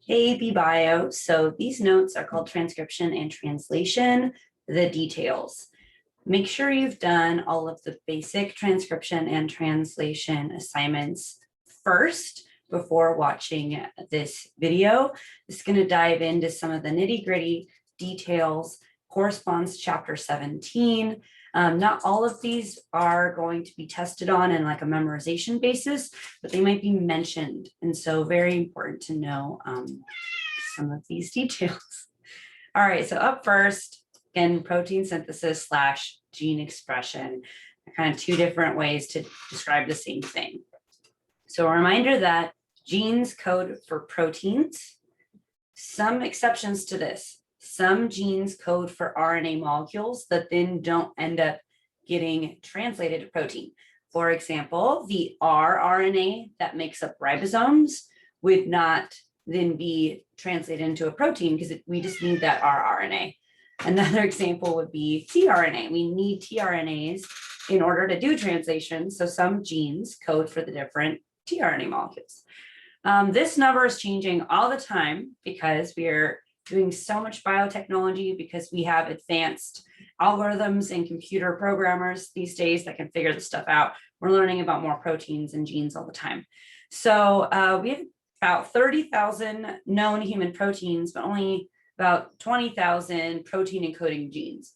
Hey, BBio. So these notes are called transcription and translation, the details. Make sure you've done all of the basic transcription and translation assignments first before watching this video. It's going to dive into some of the nitty-gritty details, corresponds to chapter 17. Not all of these are going to be tested on in like a memorization basis, but they might be mentioned. And so very important to know some of these details. All right, so up first, again, protein synthesis / gene expression, kind of two different ways to describe the same thing. So a reminder that genes code for proteins. Some exceptions to this. Some genes code for RNA molecules that then don't end up getting translated to protein. For example, the rRNA that makes up ribosomes would not then be translated into a protein because we just need that rRNA. Another example would be tRNA. We need tRNAs in order to do translation. So some genes code for the different tRNA molecules. This number is changing all the time because we are doing so much biotechnology, because we have advanced algorithms and computer programmers these days that can figure this stuff out. We're learning about more proteins and genes all the time. So we have about 30,000 known human proteins, but only about 20,000 protein encoding genes.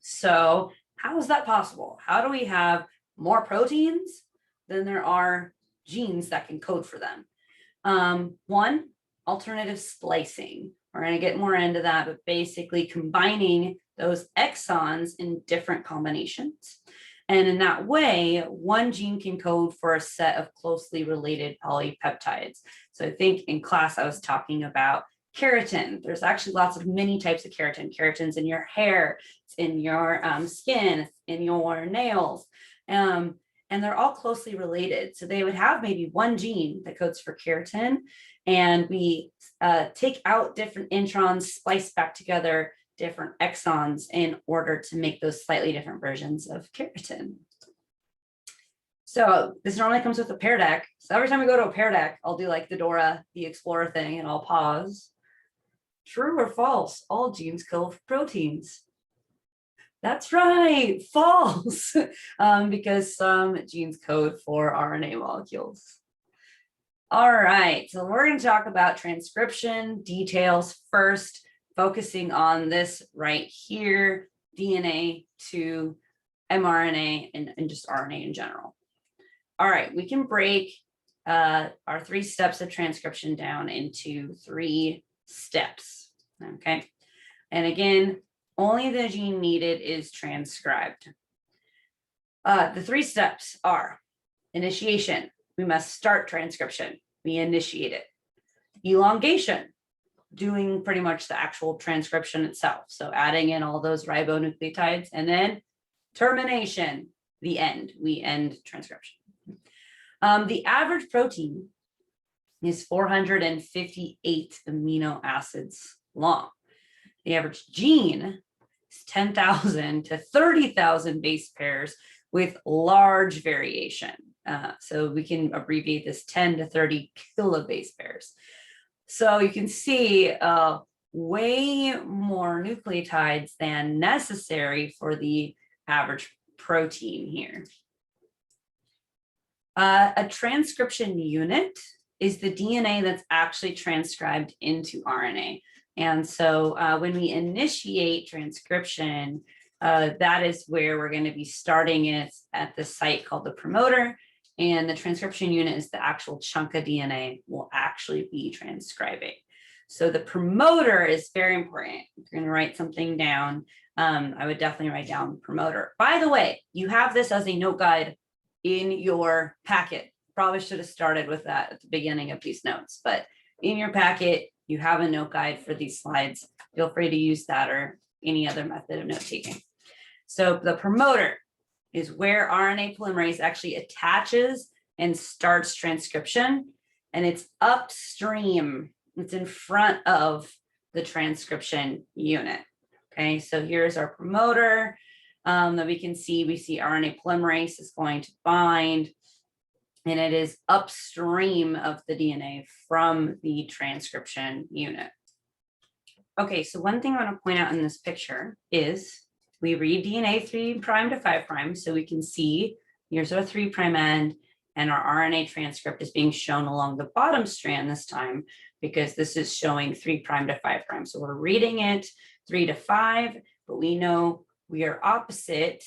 So how is that possible? How do we have more proteins than there are genes that can code for them? One, alternative splicing. We're going to get more into that, but basically combining those exons in different combinations. And in that way, one gene can code for a set of closely related polypeptides. So I think in class I was talking about keratin. There's actually lots of many types of keratin. Keratin's in your hair, it's in your skin, it's in your nails. And they're all closely related. So they would have maybe one gene that codes for keratin, and we take out different introns, splice back together different exons in order to make those slightly different versions of keratin. So this normally comes with a pear deck. So every time we go to a pear deck, I'll do like the Dora the Explorer thing, and I'll pause. True or false? All genes code for proteins. That's right, false, because some genes code for RNA molecules. All right, so we're going to talk about transcription details first, focusing on this right here, DNA to mRNA and just RNA in general. All right, we can break our 3 steps of transcription down into 3 steps, okay? And again, only the gene needed is transcribed. The 3 steps are initiation. We must start transcription. We initiate it. Elongation, doing pretty much the actual transcription itself. So adding in all those ribonucleotides, and then termination, the end. We end transcription. The average protein is 458 amino acids long. The average gene is 10,000 to 30,000 base pairs with large variation. So we can abbreviate this 10 to 30 kilobase pairs. So you can see way more nucleotides than necessary for the average protein here. A transcription unit is the DNA that's actually transcribed into RNA. And so when we initiate transcription, that is where we're going to be starting it at the site called the promoter. And the transcription unit is the actual chunk of DNA we'll actually be transcribing. So the promoter is very important. If you're going to write something down, I would definitely write down promoter. By the way, you have this as a note guide in your packet. Probably should have started with that at the beginning of these notes, but in your packet, you have a note guide for these slides. Feel free to use that or any other method of note taking. So the promoter is where RNA polymerase actually attaches and starts transcription, and it's upstream. It's in front of the transcription unit. Okay, so here's our promoter that we see RNA polymerase is going to bind and it is upstream of the DNA from the transcription unit. Okay, so one thing I want to point out in this picture is we read DNA 3' to 5', so we can see here's our 3' end, and our RNA transcript is being shown along the bottom strand this time because this is showing 3' to 5'. So we're reading it 3 to 5, but we know we are opposite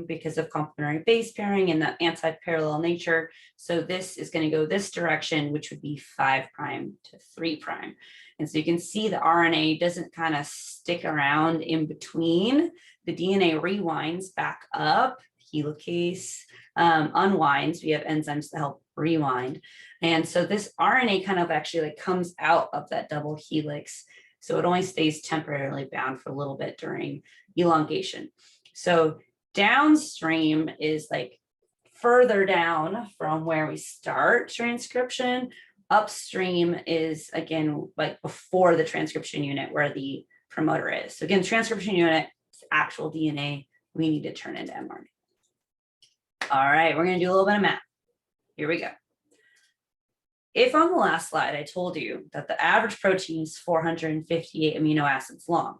because of complementary base pairing and the anti-parallel nature. So this is going to go this direction, which would be 5' to 3'. And so you can see the RNA doesn't kind of stick around in between. The DNA rewinds back up, helicase unwinds. We have enzymes to help rewind. And so this RNA kind of actually like comes out of that double helix. So it only stays temporarily bound for a little bit during elongation. So downstream is like further down from where we start transcription. Upstream is, again, like before the transcription unit where the promoter is. So again, transcription unit, actual DNA, we need to turn into mRNA. All right, we're going to do a little bit of math. Here we go. If on the last slide, I told you that the average protein is 458 amino acids long,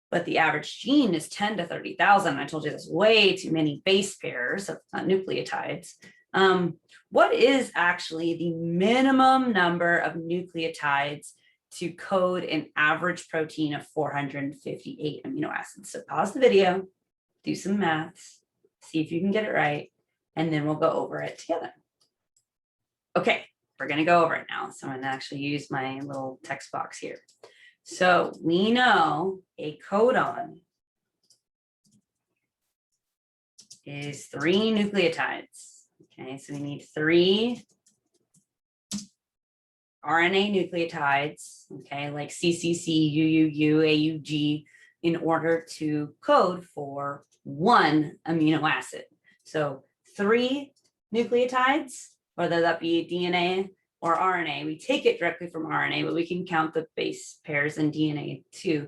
but the average gene is 10 to 30,000, I told you that's way too many base pairs of nucleotides. What is actually the minimum number of nucleotides to code an average protein of 458 amino acids? So pause the video, do some maths, see if you can get it right, and then we'll go over it together. Okay, we're going to go over it now. So I'm going to actually use my little text box here. So we know a codon is 3 nucleotides. Okay, so we need 3 RNA nucleotides, okay, like CCC, UUU, AUG, in order to code for 1 amino acid. So 3 nucleotides, whether that be DNA or RNA, we take it directly from RNA, but we can count the base pairs in DNA too.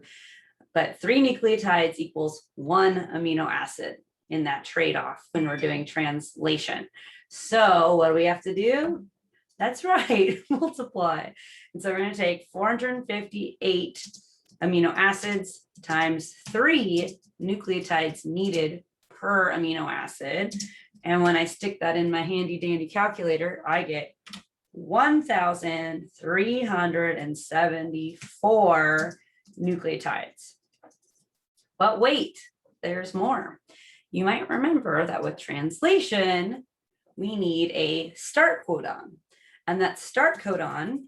But 3 nucleotides equals 1 amino acid in that trade-off when we're doing translation. So what do we have to do? That's right, multiply. And so we're going to take 458 amino acids times 3 nucleotides needed per amino acid. And when I stick that in my handy dandy calculator, I get 1,374 nucleotides. But wait, there's more. You might remember that with translation, we need a start codon. And that start codon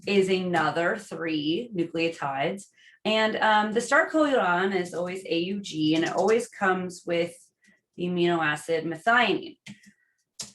is another 3 nucleotides. And the start codon is always AUG, and it always comes with the amino acid methionine.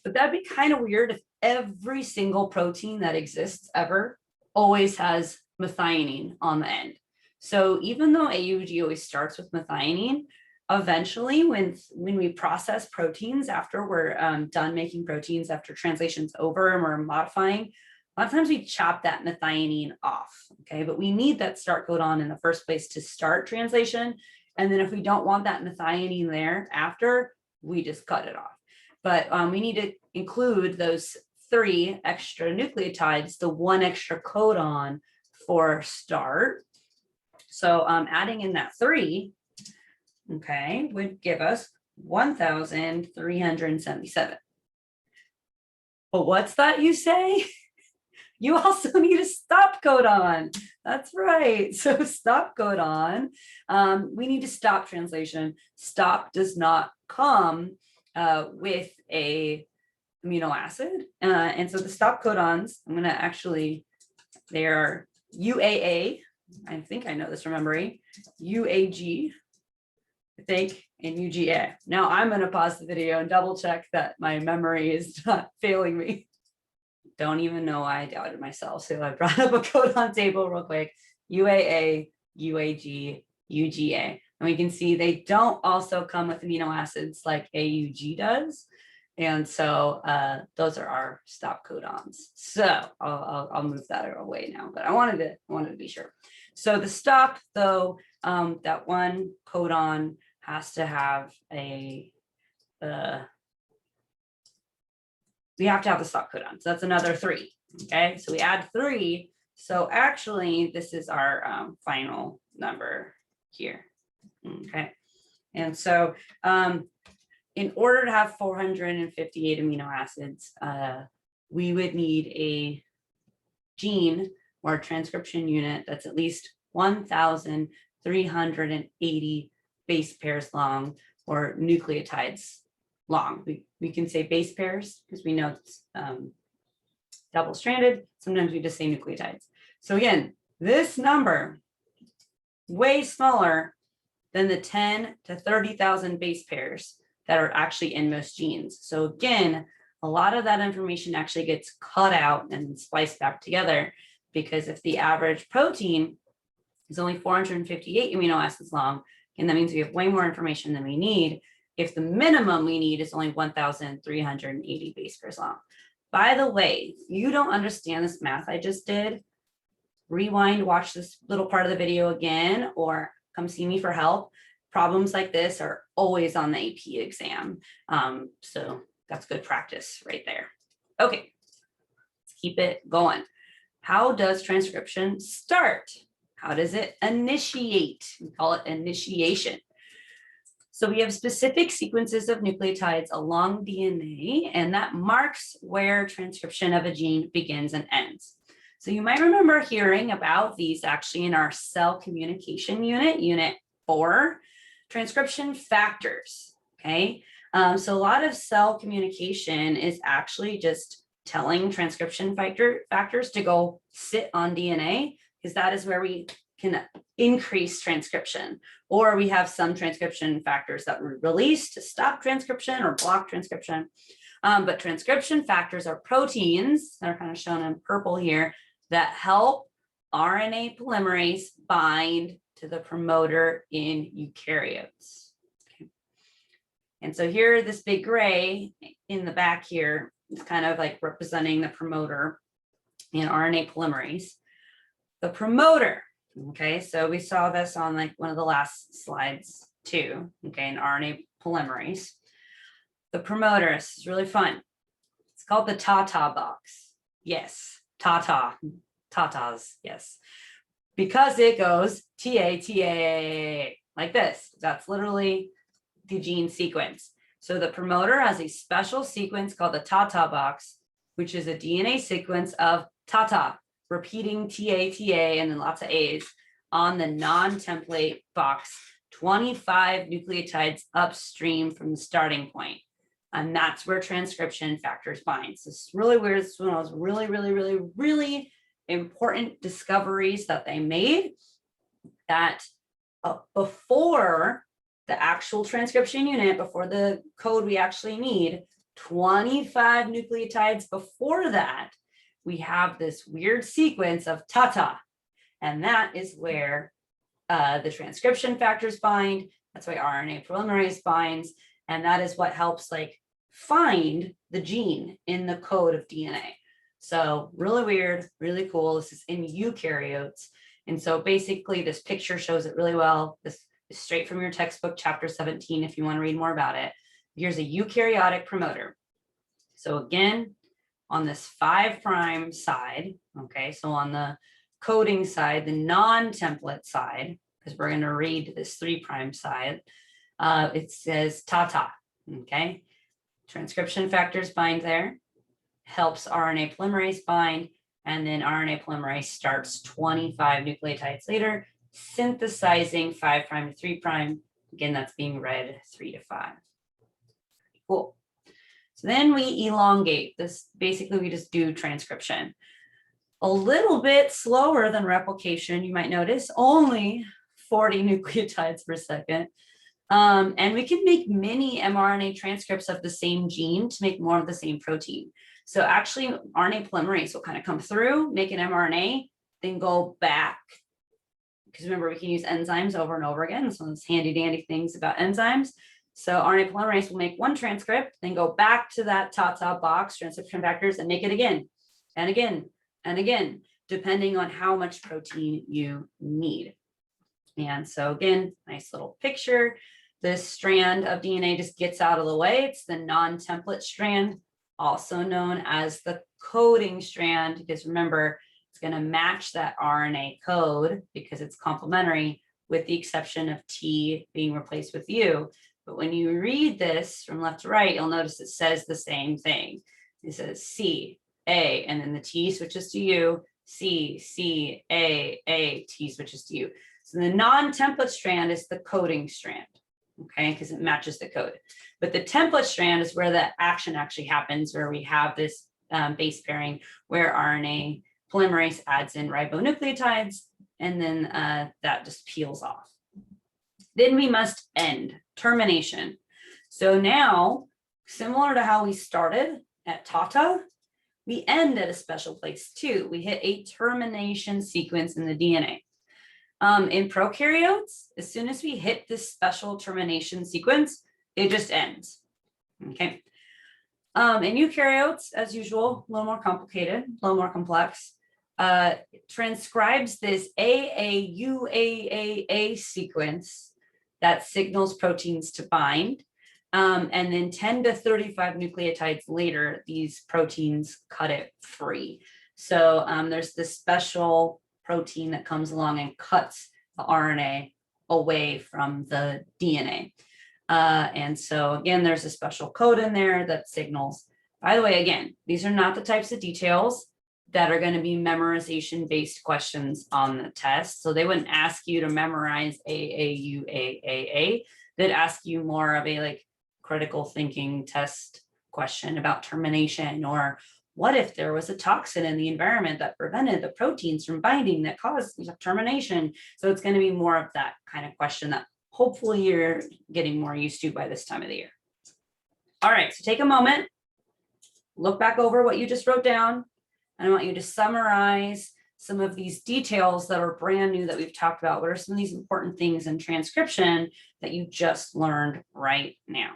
But that'd be kind of weird if every single protein that exists ever always has methionine on the end. So even though AUG always starts with methionine, eventually when we process proteins after we're done making proteins, after translation's over and we're modifying, a lot of times we chop that methionine off, okay? But we need that start codon in the first place to start translation. And then if we don't want that methionine there after, we just cut it off. But we need to include those 3 extra nucleotides, the 1 extra codon for start. So adding in that 3, okay, would give us 1,377. But what's that you say? You also need a stop codon. That's right. So stop codon. We need to stop translation. Stop does not come with a amino acid. And so the stop codons, I'm going to actually, they are UAA. I think I know this from memory. UAG, I think, and UGA. Now I'm going to pause the video and double check that my memory is not failing me. Don't even know why I doubted myself. So I brought up a codon table real quick. UAA, UAG, UGA. And we can see they don't also come with amino acids like AUG does. And so those are our stop codons. So I'll move that away now, but I wanted to be sure. So the stop, though, that 1 codon has to have a we have to have the stop codon. So that's another 3. Okay, so we add 3. So actually, this is our final number here. Okay, and so in order to have 458 amino acids, we would need a gene or a transcription unit that's at least 1,380 base pairs long or nucleotides long. We can say base pairs because we know it's double-stranded. Sometimes we just say nucleotides. So again, this number, way smaller than the 10 to 30,000 base pairs that are actually in most genes. So again, a lot of that information actually gets cut out and spliced back together, because if the average protein is only 458 amino acids long, and that means we have way more information than we need, if the minimum we need is only 1,380 base pairs long. By the way, if you don't understand this math I just did, rewind, watch this little part of the video again, or come see me for help. Problems like this are always on the AP exam. So that's good practice right there. Okay, let's keep it going. How does transcription start? How does it initiate? We call it initiation. So we have specific sequences of nucleotides along DNA, and that marks where transcription of a gene begins and ends. So you might remember hearing about these actually in our cell communication unit, unit 4, transcription factors, okay? So a lot of cell communication is actually just telling transcription factors to go sit on DNA, because that is where we can increase transcription. Or we have some transcription factors that were released to stop transcription or block transcription. But transcription factors are proteins that are kind of shown in purple here that help RNA polymerase bind to the promoter in eukaryotes. Okay. And so here, this big gray in the back here is kind of like representing the promoter in RNA polymerase. The promoter, okay, so we saw this on like one of the last slides too, okay, in RNA polymerase. The promoter, this is really fun. It's called the TATA box. Yes, tatas, yes. Because it goes TA, like this. That's literally the gene sequence. So the promoter has a special sequence called the TATA box, which is a DNA sequence of TATA, repeating TA, and then lots of A's on the non-template box, 25 nucleotides upstream from the starting point. And that's where transcription factors bind. So it's really weird. It's one of those really important discoveries that they made, that before the actual transcription unit, before the code we actually need, 25 nucleotides before that, we have this weird sequence of TATA, and that is where the transcription factors bind. That's why RNA polymerase binds, and that is what helps like find the gene in the code of DNA. So really weird, really cool. This is in eukaryotes, and so basically this picture shows it really well. This is straight from your textbook, chapter 17, if you want to read more about it. Here's a eukaryotic promoter. So again, on this 5' side, okay, so on the coding side, the non-template side, because we're going to read this 3' side, it says TATA, okay? Transcription factors bind there, helps RNA polymerase bind, and then RNA polymerase starts 25 nucleotides later, synthesizing 5' to 3'. Again, that's being read 3 to 5. Cool. So then we elongate this. Basically, we just do transcription. A little bit slower than replication, you might notice, only 40 nucleotides per second. And we can make mini mRNA transcripts of the same gene to make more of the same protein. So actually, RNA polymerase will kind of come through, make an mRNA, then go back. Because remember, we can use enzymes over and over again. So it's handy dandy things about enzymes. So RNA polymerase will make one transcript, then go back to that TATA box, transcription factors, and make it again, and again, and again, depending on how much protein you need. And so again, nice little picture. This strand of DNA just gets out of the way. It's the non-template strand. also known as the coding strand, because remember, it's going to match that RNA code because it's complementary, with the exception of T being replaced with U. But when you read this from left to right, you'll notice it says the same thing. It says C, A, and then the T switches to U, C, C, A, T switches to U. So the non-template strand is the coding strand, okay, because it matches the code. But the template strand is where the action actually happens, where we have this base pairing where RNA polymerase adds in ribonucleotides, and then that just peels off. Then we must end, termination. So now, similar to how we started at Tata, we end at a special place too. We hit a termination sequence in the DNA. In prokaryotes, as soon as we hit this special termination sequence, it just ends, okay? In eukaryotes, as usual, a little more complicated, a little more complex. Transcribes this AAUAAA sequence that signals proteins to bind. And then 10 to 35 nucleotides later, these proteins cut it free. So there's this special protein that comes along and cuts the RNA away from the DNA. And so again, there's a special code in there that signals. By the way, again, these are not the types of details that are going to be memorization-based questions on the test. So they wouldn't ask you to memorize AAUAAA. They'd ask you more of a like critical thinking test question about termination, or what if there was a toxin in the environment that prevented the proteins from binding that caused termination? So it's going to be more of that kind of question that hopefully you're getting more used to by this time of the year. All right, so take a moment, look back over what you just wrote down, and I want you to summarize some of these details that are brand new that we've talked about. What are some of these important things in transcription that you just learned right now?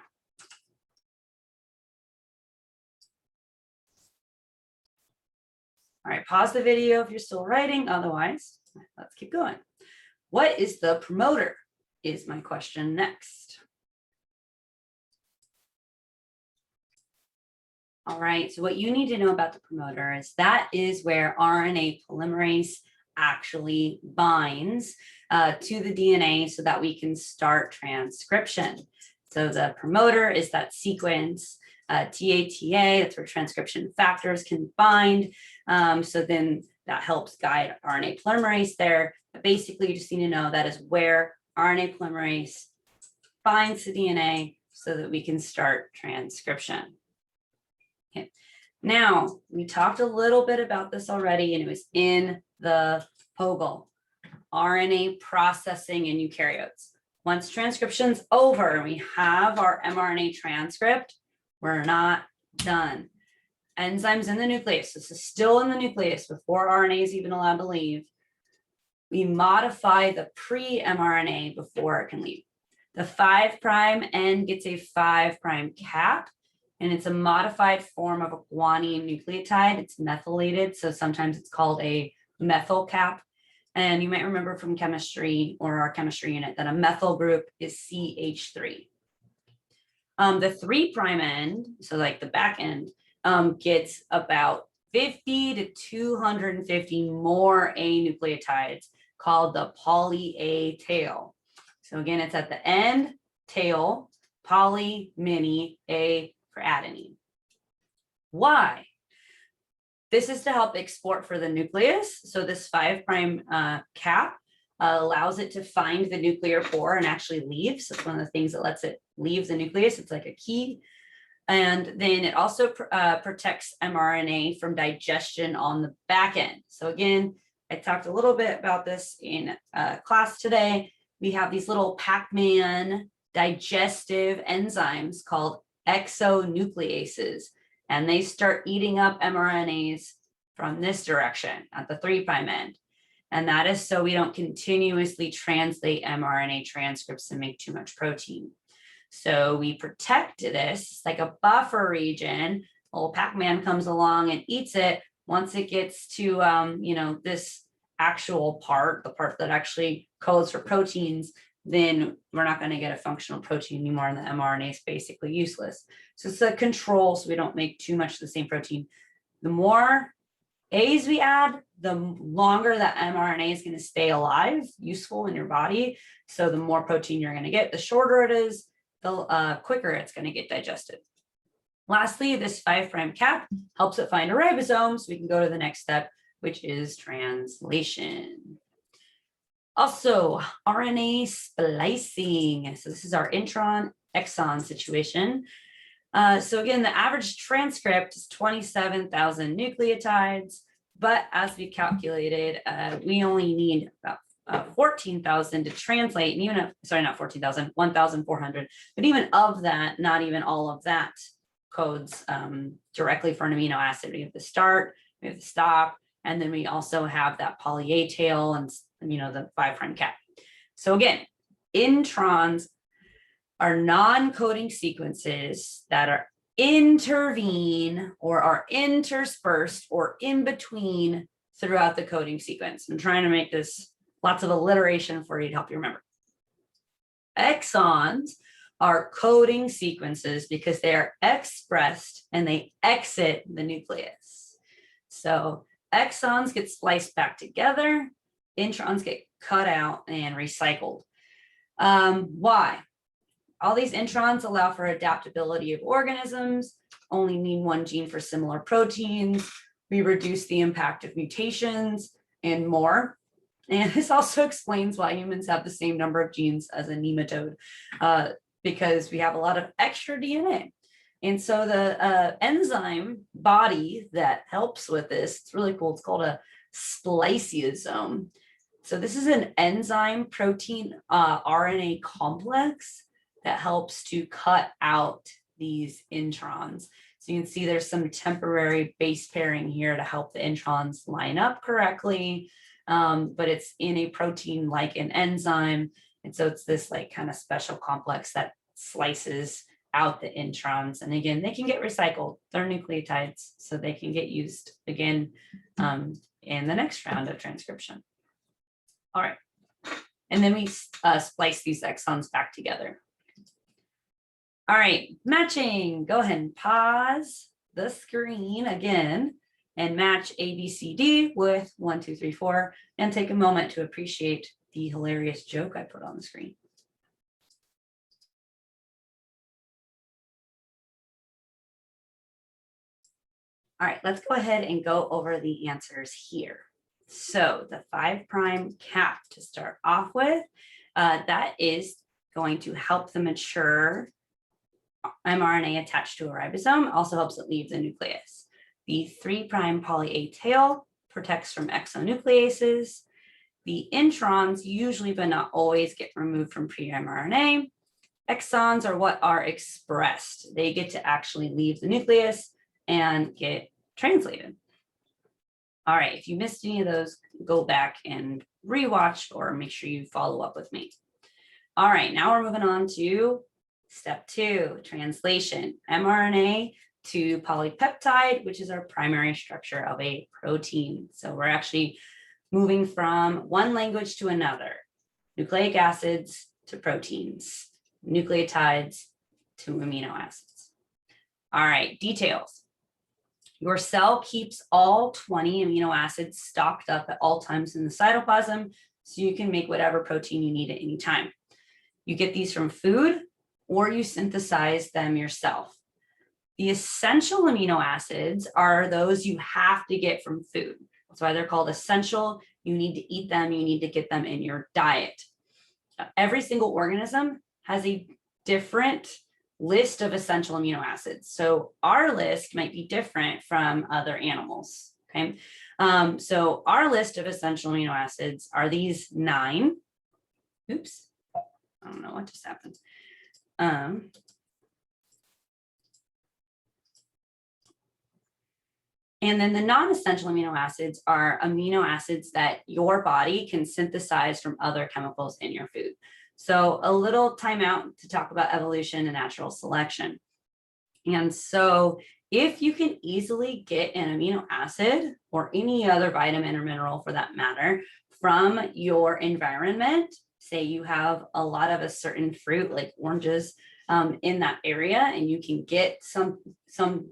All right, pause the video if you're still writing. Otherwise, let's keep going. What is the promoter? Is my question next. All right, so what you need to know about the promoter is that is where RNA polymerase actually binds to the DNA so that we can start transcription. So the promoter is that sequence, TATA, that's where transcription factors can bind. So then that helps guide RNA polymerase there. But basically, you just need to know that is where RNA polymerase binds to DNA so that we can start transcription. Okay. Now, we talked a little bit about this already, and it was in the POGL, RNA processing in eukaryotes. Once transcription's over and we have our mRNA transcript, we're not done. Enzymes in the nucleus. This is still in the nucleus before RNA is even allowed to leave. We modify the pre-mRNA before it can leave. The 5' end gets a 5' cap, and it's a modified form of a guanine nucleotide. It's methylated, so sometimes it's called a methyl cap. And you might remember from chemistry or our chemistry unit that a methyl group is CH3. The 3' end, so like the back end, gets about 50 to 250 more A nucleotides called the poly-A tail. So again, it's at the end, tail, poly, mini, A for adenine. Why? This is to help export for the nucleus. So this 5' cap allows it to find the nuclear pore and actually leave. So it's one of the things that lets it leave the nucleus. It's like a key. And then it also protects mRNA from digestion on the back end. So again, I talked a little bit about this in class today. We have these little Pac-Man digestive enzymes called exonucleases, and they start eating up mRNAs from this direction at the 3' end. And that is so we don't continuously translate mRNA transcripts and make too much protein. So we protect this like a buffer region. Old Pac-Man comes along and eats it. Once it gets to, this actual part, the part that actually codes for proteins, then we're not going to get a functional protein anymore, and the mRNA is basically useless. So it's a control so we don't make too much of the same protein. The more A's we add, the longer that mRNA is going to stay alive, useful in your body. So the more protein you're going to get, the shorter it is, the quicker it's going to get digested. Lastly, this 5' cap helps it find a ribosome, so we can go to the next step, which is translation. Also, RNA splicing. So this is our intron exon situation. So again, the average transcript is 27,000 nucleotides, but as we calculated, we only need about 14,000 to translate, and even, sorry, not 14,000, 1,400, but even of that, not even all of that codes directly for an amino acid. We have the start, we have the stop, and then we also have that poly A tail and the 5' cap. So again, introns are non-coding sequences that are intervene or are interspersed or in between throughout the coding sequence. I'm trying to make this lots of alliteration for you to help you remember. Exons are coding sequences because they are expressed and they exit the nucleus. So exons get spliced back together, introns get cut out and recycled. Why? All these introns allow for adaptability of organisms, only need one gene for similar proteins. We reduce the impact of mutations and more. And this also explains why humans have the same number of genes as a nematode, because we have a lot of extra DNA. And so the enzyme body that helps with this, it's really cool. It's called a spliceosome. So this is an enzyme protein RNA complex that helps to cut out these introns. So you can see there's some temporary base pairing here to help the introns line up correctly, but it's in a protein like an enzyme. And so it's this like kind of special complex that slices out the introns. And again, they can get recycled. They're nucleotides, so they can get used again in the next round of transcription. All right. And then we splice these exons back together. All right, matching. Go ahead and pause the screen again and match A, B, C, D with 1, 2, 3, 4, and take a moment to appreciate the hilarious joke I put on the screen. All right, let's go ahead and go over the answers here. So the 5' cap to start off with, that is going to help the mature mRNA attached to a ribosome, also helps it leave the nucleus. The 3' poly A tail protects from exonucleases. The introns usually, but not always, get removed from pre-mRNA. Exons are what are expressed. They get to actually leave the nucleus and get translated. All right, if you missed any of those, go back and rewatch or make sure you follow up with me. All right, now we're moving on to step 2, translation, mRNA to polypeptide, which is our primary structure of a protein. So we're actually moving from one language to another, nucleic acids to proteins, nucleotides to amino acids. All right, details. Your cell keeps all 20 amino acids stocked up at all times in the cytoplasm, so you can make whatever protein you need at any time. You get these from food, or you synthesize them yourself. The essential amino acids are those you have to get from food. That's why they're called essential. You need to eat them. You need to get them in your diet. Every single organism has a different list of essential amino acids. So our list might be different from other animals, okay? So our list of essential amino acids are these 9. Oops, I don't know what just happened. And then the non-essential amino acids are amino acids that your body can synthesize from other chemicals in your food. So a little timeout to talk about evolution and natural selection. And so if you can easily get an amino acid or any other vitamin or mineral for that matter from your environment, say you have a lot of a certain fruit like oranges in that area, and you can get some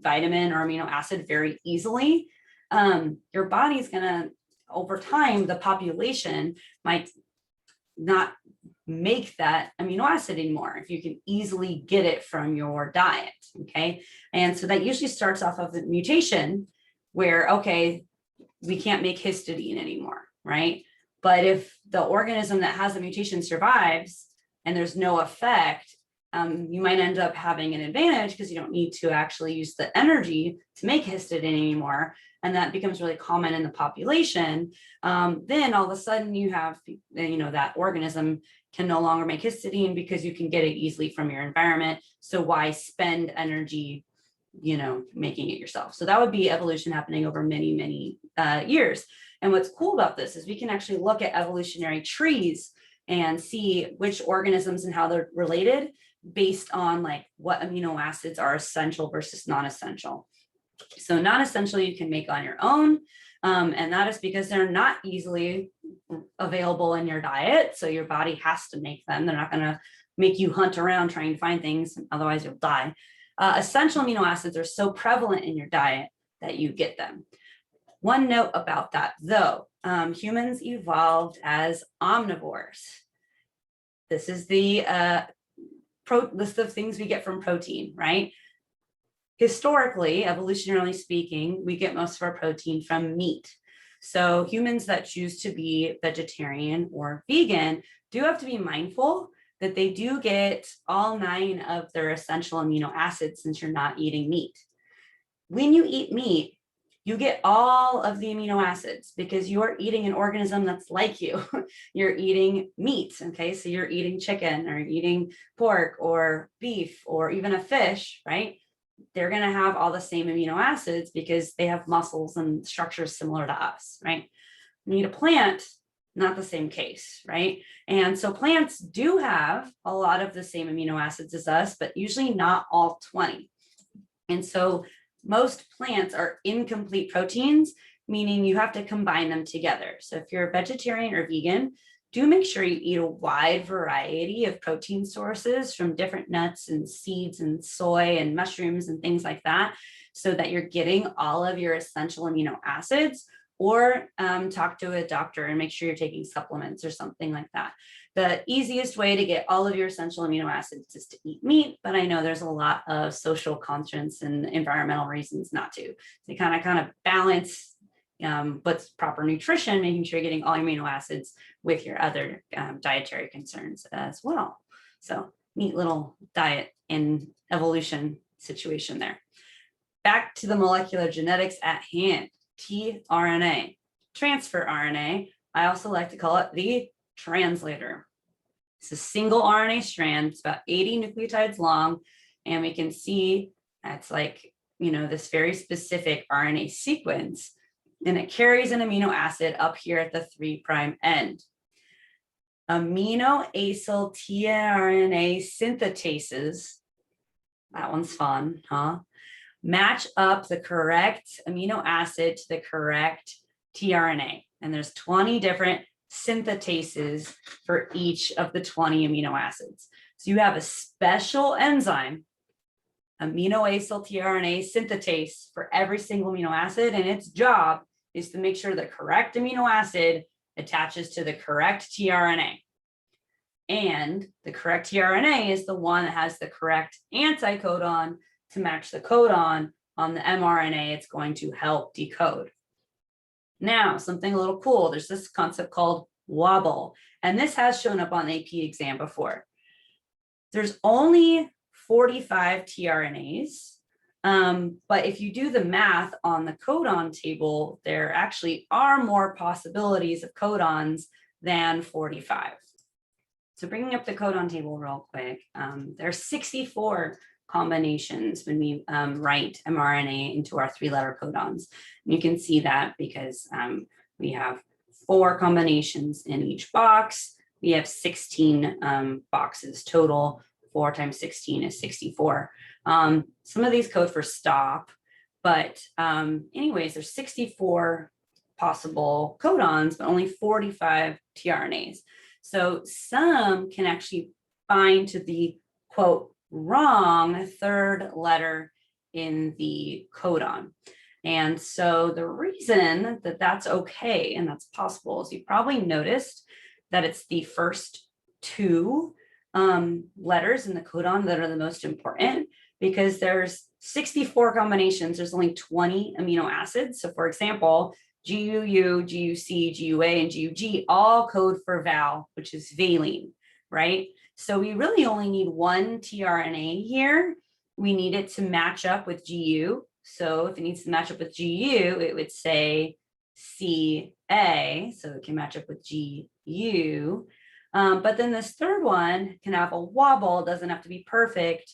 vitamin or amino acid very easily, your body's gonna, over time, the population might not make that amino acid anymore if you can easily get it from your diet. Okay. And so that usually starts off of a mutation where, okay, we can't make histidine anymore, right? But if the organism that has the mutation survives and there's no effect, you might end up having an advantage because you don't need to actually use the energy to make histidine anymore. And that becomes really common in the population. Then all of a sudden you have, that organism can no longer make histidine because you can get it easily from your environment. So why spend energy, making it yourself? So that would be evolution happening over many, many years. And what's cool about this is we can actually look at evolutionary trees and see which organisms and how they're related based on like what amino acids are essential versus non-essential. So non-essential you can make on your own. And that is because they're not easily available in your diet. So your body has to make them. They're not going to make you hunt around trying to find things, otherwise you'll die. Essential amino acids are so prevalent in your diet that you get them. One note about that, though, humans evolved as omnivores. This is the list of things we get from protein, right? Historically, evolutionarily speaking, we get most of our protein from meat. So humans that choose to be vegetarian or vegan do have to be mindful that they do get all 9 of their essential amino acids since you're not eating meat. When you eat meat, you get all of the amino acids because you're eating an organism that's like you. You're eating meat, okay? So you're eating chicken or eating pork or beef or even a fish, right? They're going to have all the same amino acids because they have muscles and structures similar to us, right? You eat a plant, not the same case, right? And so plants do have a lot of the same amino acids as us, but usually not all 20. And so most plants are incomplete proteins, meaning you have to combine them together. So if you're a vegetarian or vegan, do make sure you eat a wide variety of protein sources from different nuts and seeds and soy and mushrooms and things like that, so that you're getting all of your essential amino acids, or talk to a doctor and make sure you're taking supplements or something like that. The easiest way to get all of your essential amino acids is to eat meat, but I know there's a lot of social conscience and environmental reasons not to. So you kind of balance what's proper nutrition, making sure you're getting all your amino acids with your other dietary concerns as well. So neat little diet and evolution situation there. Back to the molecular genetics at hand. tRNA, transfer RNA. I also like to call it the translator. It's a single RNA strand. It's about 80 nucleotides long. And we can see that's like, this very specific RNA sequence. And it carries an amino acid up here at the 3' end. Amino acyl tRNA synthetases, that one's fun, huh? Match up the correct amino acid to the correct tRNA. And there's 20 different synthetases for each of the 20 amino acids. So you have a special enzyme, amino acyl tRNA synthetase, for every single amino acid, and its job is to make sure the correct amino acid attaches to the correct tRNA. And the correct tRNA is the one that has the correct anticodon to match the codon on the mRNA it's going to help decode. Now, something a little cool, there's this concept called wobble, and this has shown up on AP exam before. There's only 45 tRNAs, but if you do the math on the codon table, there actually are more possibilities of codons than 45. So bringing up the codon table real quick, there are 64 combinations when we write mRNA into our 3-letter codons. And you can see that because we have 4 combinations in each box. We have 16 boxes total. 4 times 16 is 64. Some of these code for stop, but anyways, there's 64 possible codons, but only 45 tRNAs. So some can actually bind to the quote wrong third letter in the codon. And so the reason that that's okay and that's possible is you probably noticed that it's the first two letters in the codon that are the most important, because there's 64 combinations, there's only 20 amino acids. So for example, GUU, GUC, GUA, and GUG all code for val, which is valine, right? So we really only need one tRNA here. We need it to match up with GU. So if it needs to match up with GU, it would say CA, so it can match up with GU. But then this third one can have a wobble, it doesn't have to be perfect,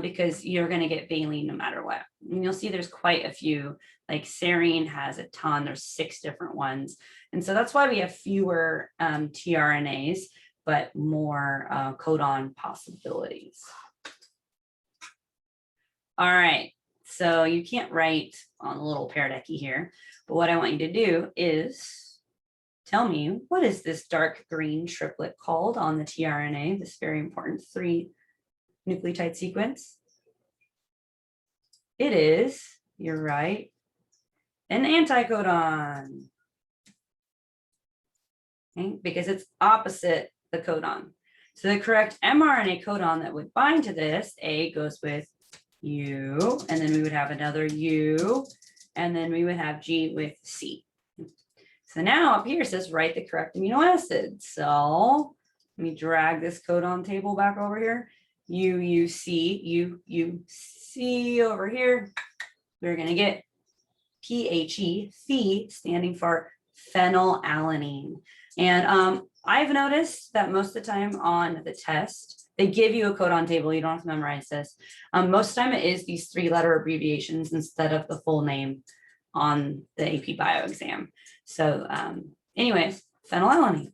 because you're going to get valine no matter what. And you'll see there's quite a few, like serine has a ton, there's 6 different ones. And so that's why we have fewer tRNAs, but more codon possibilities. All right, so you can't write on a little pear decky here, but what I want you to do is tell me, what is this dark green triplet called on the tRNA, this very important 3 nucleotide sequence? It is, you're right, an anticodon, okay? Because it's opposite the codon. So the correct mRNA codon that would bind to this, A goes with U, and then we would have another U, and then we would have G with C. So now up here it says write the correct amino acid. So let me drag this codon table back over here. UUC, UUC over here. We're going to get PHE, phe, standing for phenylalanine. And I've noticed that most of the time on the test, they give you a codon table. You don't have to memorize this. Most of the time it is these 3-letter abbreviations instead of the full name on the AP Bio exam. So anyways, phenylalanine.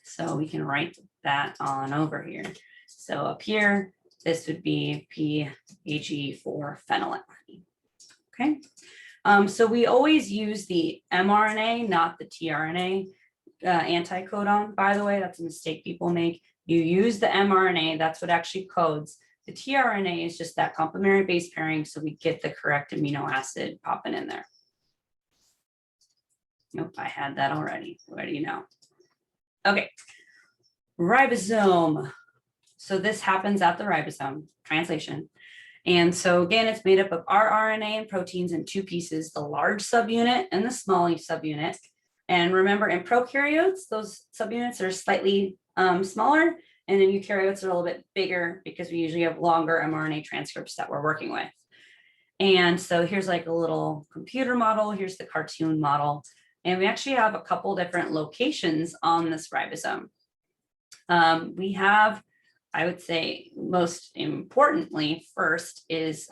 So we can write that on over here. So up here, this would be PHE for phenylalanine. Okay. So we always use the mRNA, not the tRNA anticodon. By the way, that's a mistake people make. You use the mRNA, that's what actually codes. The tRNA is just that complementary base pairing, so we get the correct amino acid popping in there. Nope, I had that already. What do you know? Okay, ribosome. So this happens at the ribosome, translation. And so again, it's made up of rRNA and proteins in 2 pieces, the large subunit and the small subunit. And remember, in prokaryotes, those subunits are slightly smaller, and in eukaryotes are a little bit bigger because we usually have longer mRNA transcripts that we're working with. And so here's like a little computer model. Here's the cartoon model. And we actually have a couple different locations on this ribosome. We have, I would say, most importantly, first is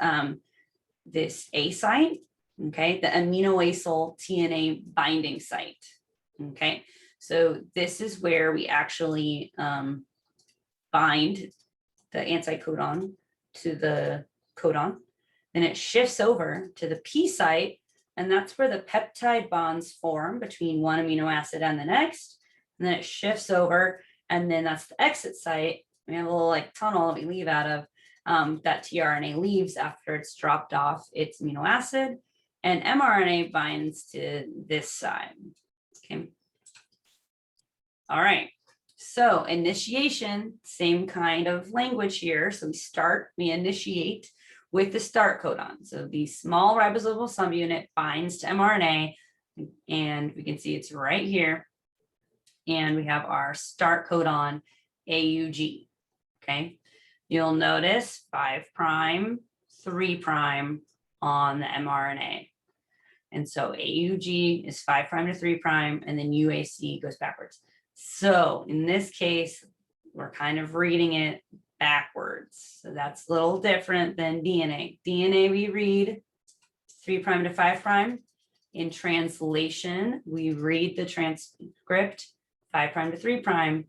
this A site, okay, the aminoacyl TNA binding site, okay. So this is where we actually bind the anticodon to the codon. Then it shifts over to the P site, and that's where the peptide bonds form between one amino acid and the next. And then it shifts over, and then that's the exit site. We have a little like tunnel that we leave out of, that tRNA leaves after it's dropped off its amino acid, and mRNA binds to this side. Okay. All right. So initiation, same kind of language here. So we initiate with the start codon. So the small ribosomal subunit binds to mRNA, and we can see it's right here. And we have our start codon AUG. Okay, you'll notice 5', 3' on the mRNA. And so AUG is 5' to 3', and then UAC goes backwards. So in this case, we're kind of reading it backwards. So that's a little different than DNA. DNA we read 3' to 5'. In translation, we read the transcript 5' to 3',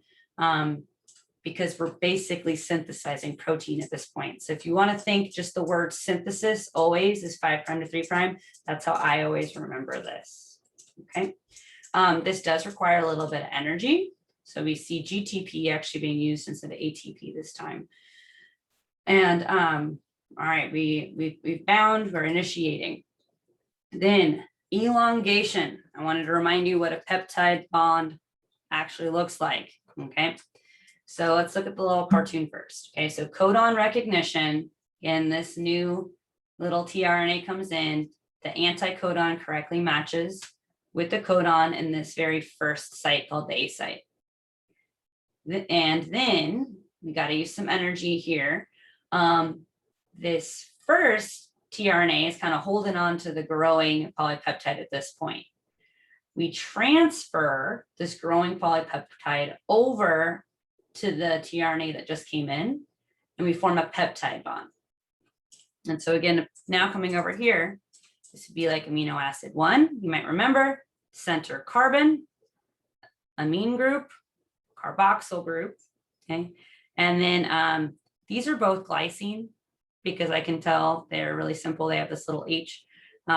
because we're basically synthesizing protein at this point. So if you want to think just the word synthesis always is 5' to 3', that's how I always remember this. Okay. This does require a little bit of energy. So we see GTP actually being used instead of ATP this time. And all right, we've bound, we're initiating. Then elongation. I wanted to remind you what a peptide bond actually looks like, okay? So let's look at the little cartoon first. Okay, so codon recognition, and this new little tRNA comes in, the anticodon correctly matches with the codon in this very first site called the A site. And then we got to use some energy here. This first tRNA is kind of holding on to the growing polypeptide at this point. We transfer this growing polypeptide over to the tRNA that just came in, and we form a peptide bond. And so again, now coming over here, this would be like amino acid 1. You might remember center carbon, amine group, carboxyl group, okay? And then these are both glycine because I can tell they're really simple. They have this little H.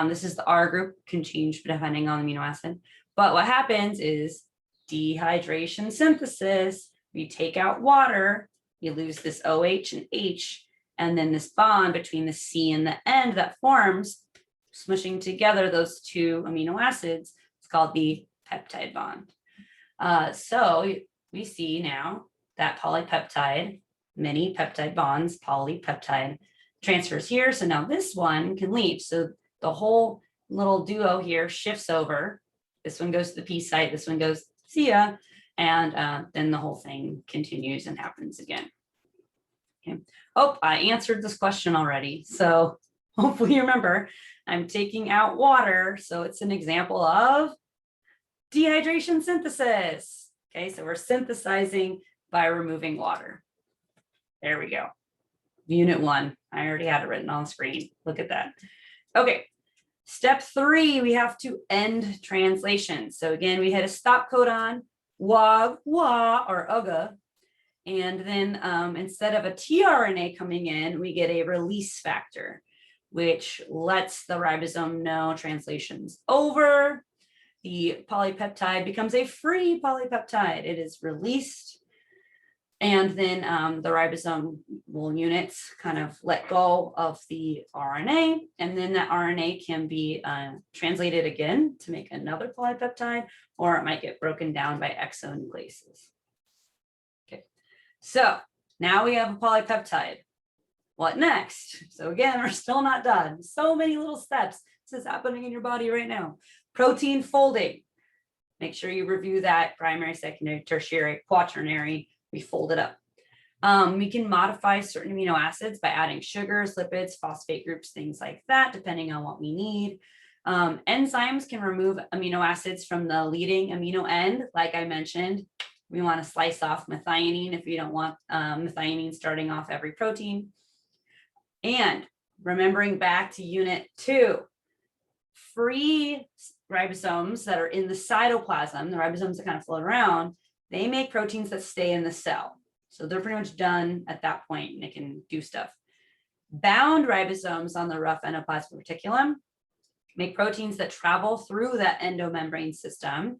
This is the R group, can change depending on the amino acid. But what happens is dehydration synthesis. We take out water, you lose this OH and H, and then this bond between the C and the end that forms, smushing together those two amino acids, it's called the peptide bond. So we see now that polypeptide, many peptide bonds, polypeptide transfers here. So now this one can leave. So the whole little duo here shifts over. This one goes to the P site, this one goes, see ya. And then the whole thing continues and happens again. Okay. Oh, I answered this question already. So hopefully you remember, I'm taking out water. So it's an example of dehydration synthesis. Okay, so we're synthesizing by removing water. There we go. Unit 1. I already had it written on the screen. Look at that. Okay. Step 3, we have to end translation. So again, we had a stop codon, WAG, WA, or UGA. And then instead of a tRNA coming in, we get a release factor, which lets the ribosome know translation's over. The polypeptide becomes a free polypeptide. It is released. And then the ribosome units kind of let go of the RNA, and then that RNA can be translated again to make another polypeptide, or it might get broken down by exonucleases. Okay, so now we have a polypeptide. What next? So again, we're still not done. So many little steps. This is happening in your body right now. Protein folding. Make sure you review that primary, secondary, tertiary, quaternary. We fold it up. We can modify certain amino acids by adding sugars, lipids, phosphate groups, things like that, depending on what we need. Enzymes can remove amino acids from the leading amino end. Like I mentioned, we want to slice off methionine if you don't want methionine starting off every protein. And remembering back to unit 2, free ribosomes that are in the cytoplasm, the ribosomes that kind of float around, they make proteins that stay in the cell. So they're pretty much done at that point and they can do stuff. Bound ribosomes on the rough endoplasmic reticulum make proteins that travel through that endomembrane system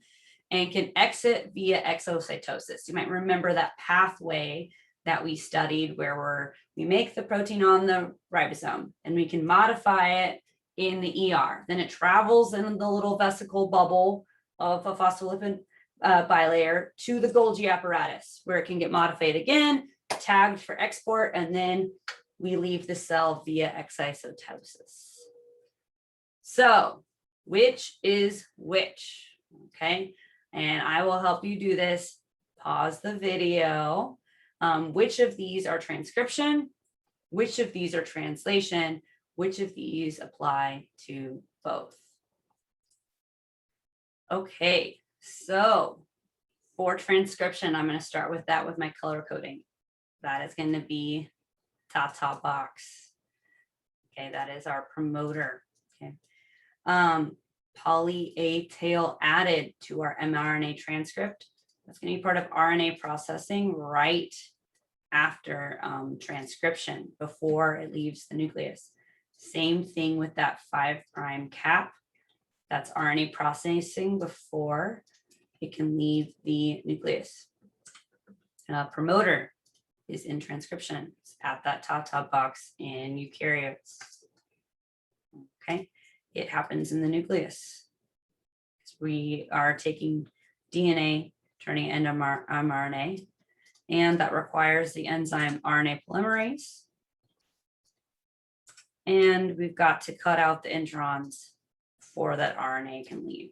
and can exit via exocytosis. You might remember that pathway that we studied where we make the protein on the ribosome and we can modify it in the ER. Then it travels in the little vesicle bubble of a phospholipid bilayer to the Golgi apparatus, where it can get modified again, tagged for export, and then we leave the cell via exocytosis. So which is which? Okay, and I will help you do this. Pause the video. Which of these are transcription? Which of these are translation? Which of these apply to both? Okay. So for transcription, I'm going to start with that with my color coding. That is going to be top box. Okay, that is our promoter. Okay. Poly A tail added to our mRNA transcript. That's going to be part of RNA processing right after transcription, before it leaves the nucleus. Same thing with that 5' cap. That's RNA processing before it can leave the nucleus. Promoter is in transcription. It's at that top box in eukaryotes. Okay, it happens in the nucleus. We are taking DNA, turning it into mRNA, and that requires the enzyme RNA polymerase. And we've got to cut out the introns before that RNA can leave.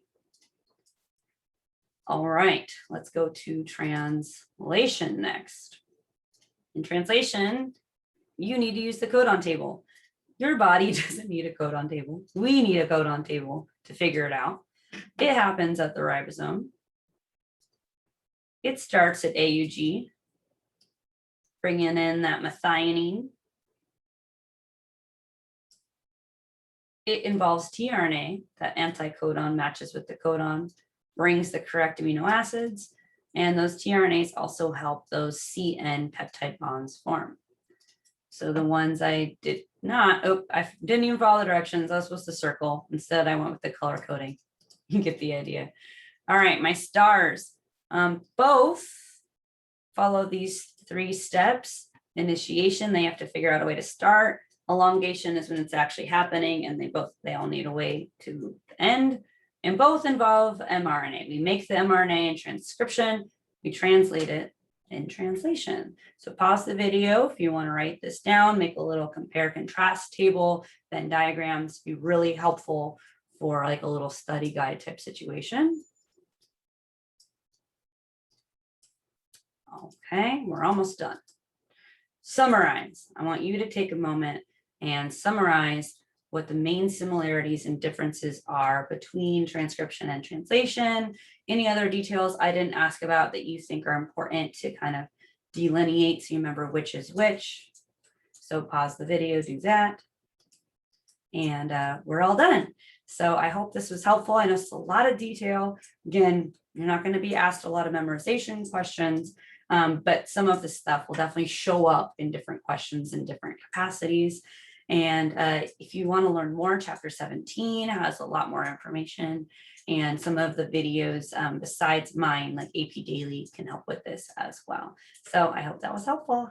All right, let's go to translation next. In translation, you need to use the codon table. Your body doesn't need a codon table. We need a codon table to figure it out. It happens at the ribosome. It starts at AUG, bringing in that methionine. It involves tRNA, that anticodon matches with the codon, brings the correct amino acids, and those tRNAs also help those CN peptide bonds form. So the ones I did not, I didn't even follow the directions. I was supposed to circle. Instead, I went with the color coding. You get the idea. All right, my stars. Both follow these 3 steps. Initiation, they have to figure out a way to start. Elongation is when it's actually happening, and they all need a way to end. And both involve mRNA. We make the mRNA in transcription, we translate it in translation. So pause the video if you want to write this down, make a little compare contrast table, Venn diagrams, be really helpful for like a little study guide type situation. Okay, we're almost done. Summarize. I want you to take a moment and summarize what the main similarities and differences are between transcription and translation. Any other details I didn't ask about that you think are important to kind of delineate so you remember which is which. So pause the video, do that. And we're all done. So I hope this was helpful. I know it's a lot of detail. Again, you're not going to be asked a lot of memorization questions, but some of this stuff will definitely show up in different questions in different capacities. And if you want to learn more, chapter 17 has a lot more information, and some of the videos besides mine, like AP Daily, can help with this as well. So I hope that was helpful.